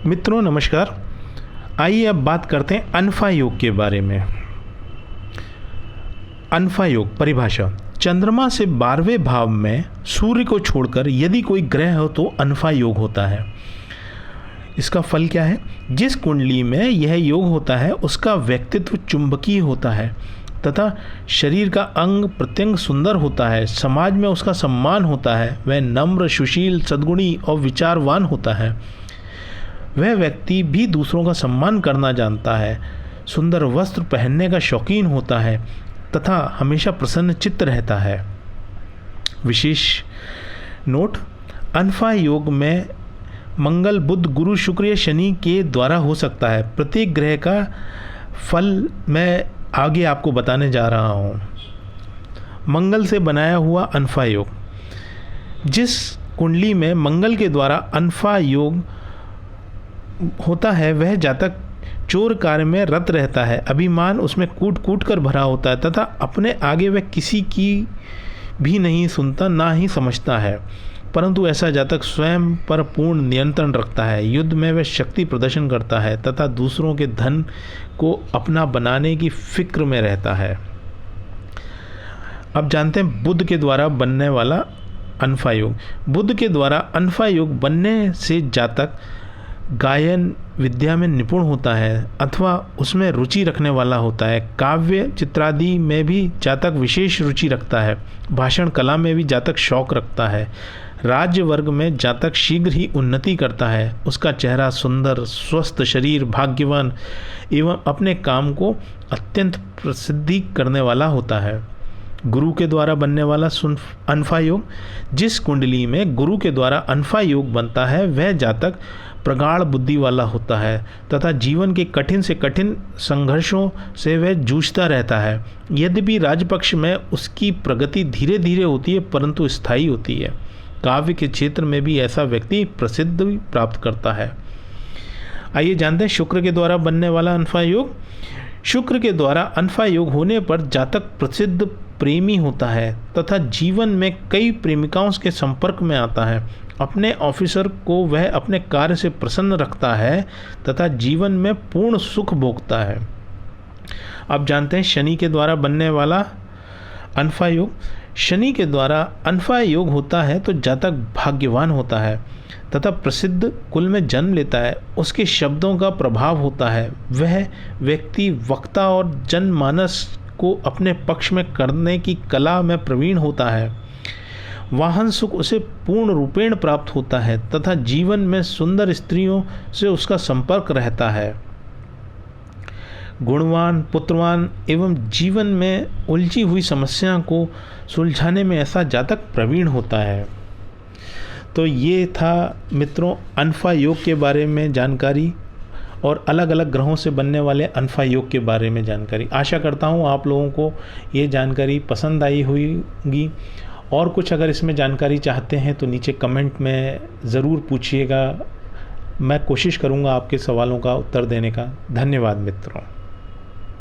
मित्रों नमस्कार। आइए अब बात करते हैं अनफा योग के बारे में। अनफा योग परिभाषा: चंद्रमा से 12वें भाव में सूर्य को छोड़कर यदि कोई ग्रह हो तो अनफा योग होता है। इसका फल क्या है? जिस कुंडली में यह योग होता है उसका व्यक्तित्व चुंबकीय होता है तथा शरीर का अंग प्रत्यंग सुंदर होता है। समाज में उसका सम्मान होता है। वह नम्र, सुशील, सद्गुणी और विचारवान होता है। वह व्यक्ति भी दूसरों का सम्मान करना जानता है। सुंदर वस्त्र पहनने का शौकीन होता है तथा हमेशा प्रसन्न चित्त रहता है। विशेष नोट: अनफा योग में मंगल, बुध, गुरु, शुक्र या शनि के द्वारा हो सकता है। प्रत्येक ग्रह का फल मैं आगे आपको बताने जा रहा हूँ। मंगल से बनाया हुआ अनफा योग: जिस कुंडली में मंगल के द्वारा अनफा योग होता है वह जातक चोर कार्य में रत रहता है। अभिमान उसमें कूट कूट कर भरा होता है तथा अपने आगे वह किसी की भी नहीं सुनता ना ही समझता है, परंतु ऐसा जातक स्वयं पर पूर्ण नियंत्रण रखता है। युद्ध में वह शक्ति प्रदर्शन करता है तथा दूसरों के धन को अपना बनाने की फिक्र में रहता है। अब जानते हैं बुध के द्वारा बनने वाला अनफा योग। बुध के द्वारा अनफा योग बनने से जातक गायन विद्या में निपुण होता है अथवा उसमें रुचि रखने वाला होता है। काव्य चित्रादि में भी जातक विशेष रुचि रखता है। भाषण कला में भी जातक शौक रखता है। राज्य वर्ग में जातक शीघ्र ही उन्नति करता है। उसका चेहरा सुंदर, स्वस्थ शरीर, भाग्यवान एवं अपने काम को अत्यंत प्रसिद्धि करने वाला होता है। गुरु के द्वारा बनने वाला अनफा योग: जिस कुंडली में गुरु के द्वारा अनफा योग बनता है वह जातक प्रगाढ़ बुद्धि वाला होता है तथा जीवन के कठिन से कठिन संघर्षों से वह जूझता रहता है। यद्यपि राजपक्ष में उसकी प्रगति धीरे धीरे होती है परंतु स्थायी होती है। काव्य के क्षेत्र में भी ऐसा व्यक्ति प्रसिद्धि प्राप्त करता है। आइए जानते हैं शुक्र के द्वारा बनने वाला अनफा योग। शुक्र के द्वारा अनफा योग होने पर जातक प्रसिद्ध प्रेमी होता है तथा जीवन में कई प्रेमिकाओं के संपर्क में आता है। अपने ऑफिसर को वह अपने कार्य से प्रसन्न रखता है तथा जीवन में पूर्ण सुख भोगता है। अब जानते हैं शनि के द्वारा बनने वाला अनफा योग। शनि के द्वारा अनफा योग होता है तो जातक भाग्यवान होता है तथा प्रसिद्ध कुल में जन्म लेता है। उसके शब्दों का प्रभाव होता है। वह व्यक्ति वक्ता और जनमानस को अपने पक्ष में करने की कला में प्रवीण होता है। वाहन सुख उसे पूर्ण रूपेण प्राप्त होता है तथा जीवन में सुंदर स्त्रियों से उसका संपर्क रहता है। गुणवान, पुत्रवान एवं जीवन में उलझी हुई समस्या को सुलझाने में ऐसा जातक प्रवीण होता है। तो ये था मित्रों अनफा योग के बारे में जानकारी और अलग अलग ग्रहों से बनने वाले अनफा योग के बारे में जानकारी। आशा करता हूँ आप लोगों को ये जानकारी पसंद आई होगी। और कुछ अगर इसमें जानकारी चाहते हैं तो नीचे कमेंट में ज़रूर पूछिएगा। मैं कोशिश करूँगा आपके सवालों का उत्तर देने का। धन्यवाद मित्रों।